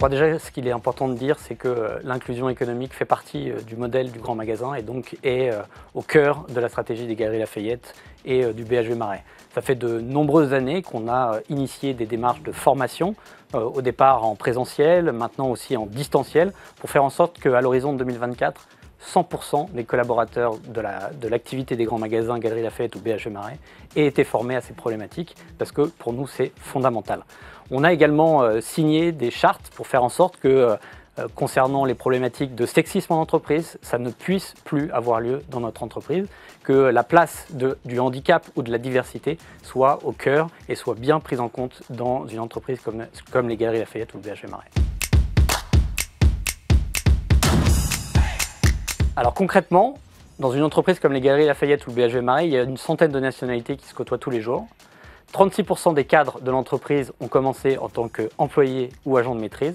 crois déjà ce qu'il est important de dire, c'est que l'inclusion économique fait partie du modèle du grand magasin et donc est au cœur de la stratégie des Galeries Lafayette et du BHV Marais. Ça fait de nombreuses années qu'on a initié des démarches de formation, au départ en présentiel, maintenant aussi en distanciel, pour faire en sorte qu'à l'horizon de 2024, 100% des collaborateurs de l'activité des grands magasins Galeries Lafayette ou BHV Marais aient été formés à ces problématiques, parce que pour nous c'est fondamental. On a également signé des chartes pour faire en sorte que, concernant les problématiques de sexisme en entreprise, ça ne puisse plus avoir lieu dans notre entreprise, que la place du handicap ou de la diversité soit au cœur et soit bien prise en compte dans une entreprise comme les Galeries Lafayette ou le BHV Marais. Alors concrètement, dans une entreprise comme les Galeries Lafayette ou le BHV Marais, il y a une centaine de nationalités qui se côtoient tous les jours. 36% des cadres de l'entreprise ont commencé en tant qu'employés ou agents de maîtrise.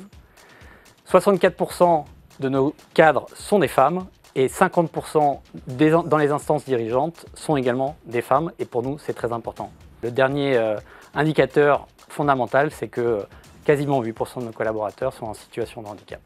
64% de nos cadres sont des femmes et 50% dans les instances dirigeantes sont également des femmes et pour nous c'est très important. Le dernier indicateur fondamental, c'est que quasiment 8% de nos collaborateurs sont en situation de handicap.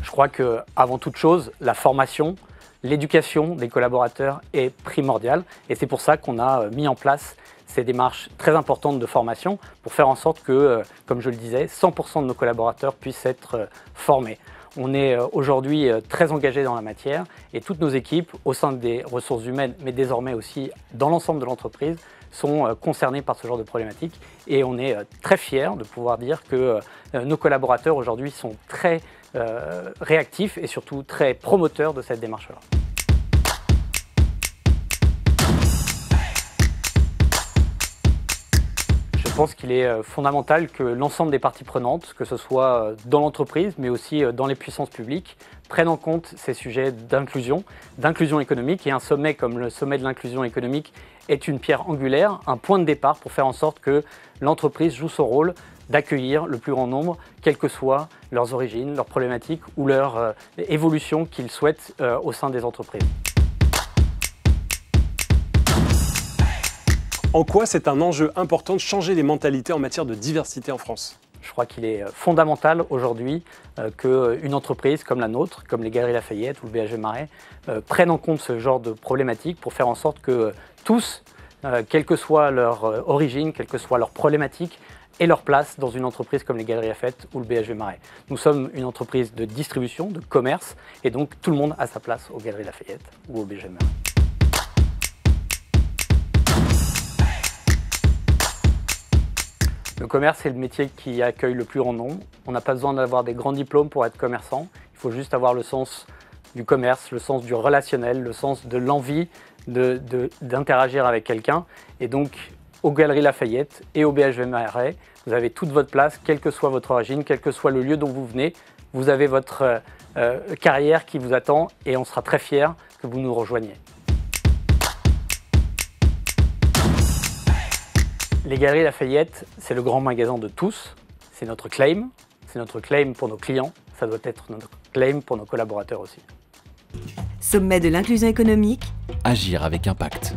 Je crois qu'avant toute chose, la formation, l'éducation des collaborateurs est primordiale et c'est pour ça qu'on a mis en place ces démarches très importantes de formation pour faire en sorte que, comme je le disais, 100% de nos collaborateurs puissent être formés. On est aujourd'hui très engagés dans la matière et toutes nos équipes au sein des ressources humaines, mais désormais aussi dans l'ensemble de l'entreprise, sont concernées par ce genre de problématiques et on est très fiers de pouvoir dire que nos collaborateurs aujourd'hui sont très réactifs et surtout très promoteurs de cette démarche-là. Je pense qu'il est fondamental que l'ensemble des parties prenantes, que ce soit dans l'entreprise mais aussi dans les puissances publiques, prennent en compte ces sujets d'inclusion économique et un sommet comme le sommet de l'inclusion économique est une pierre angulaire, un point de départ pour faire en sorte que l'entreprise joue son rôle d'accueillir le plus grand nombre, quelles que soient leurs origines, leurs problématiques ou leur évolution qu'ils souhaitent au sein des entreprises. En quoi c'est un enjeu important de changer les mentalités en matière de diversité en France ? Je crois qu'il est fondamental aujourd'hui qu'une entreprise comme la nôtre, comme les Galeries Lafayette ou le BHV Marais, prennent en compte ce genre de problématiques pour faire en sorte que tous, quelle que soit leur origine, quelle que soit leur problématique, aient leur place dans une entreprise comme les Galeries Lafayette ou le BHV Marais. Nous sommes une entreprise de distribution, de commerce, et donc tout le monde a sa place aux Galeries Lafayette ou au BHV Marais. Le commerce, c'est le métier qui accueille le plus grand nombre. On n'a pas besoin d'avoir des grands diplômes pour être commerçant. Il faut juste avoir le sens du commerce, le sens du relationnel, le sens de l'envie d'interagir avec quelqu'un. Et donc, aux Galeries Lafayette et au BHV Marais, vous avez toute votre place, quelle que soit votre origine, quel que soit le lieu dont vous venez. Vous avez votre carrière qui vous attend et on sera très fiers que vous nous rejoigniez. Les Galeries Lafayette, c'est le grand magasin de tous, c'est notre claim pour nos clients, ça doit être notre claim pour nos collaborateurs aussi. Sommet de l'inclusion économique. Agir avec impact.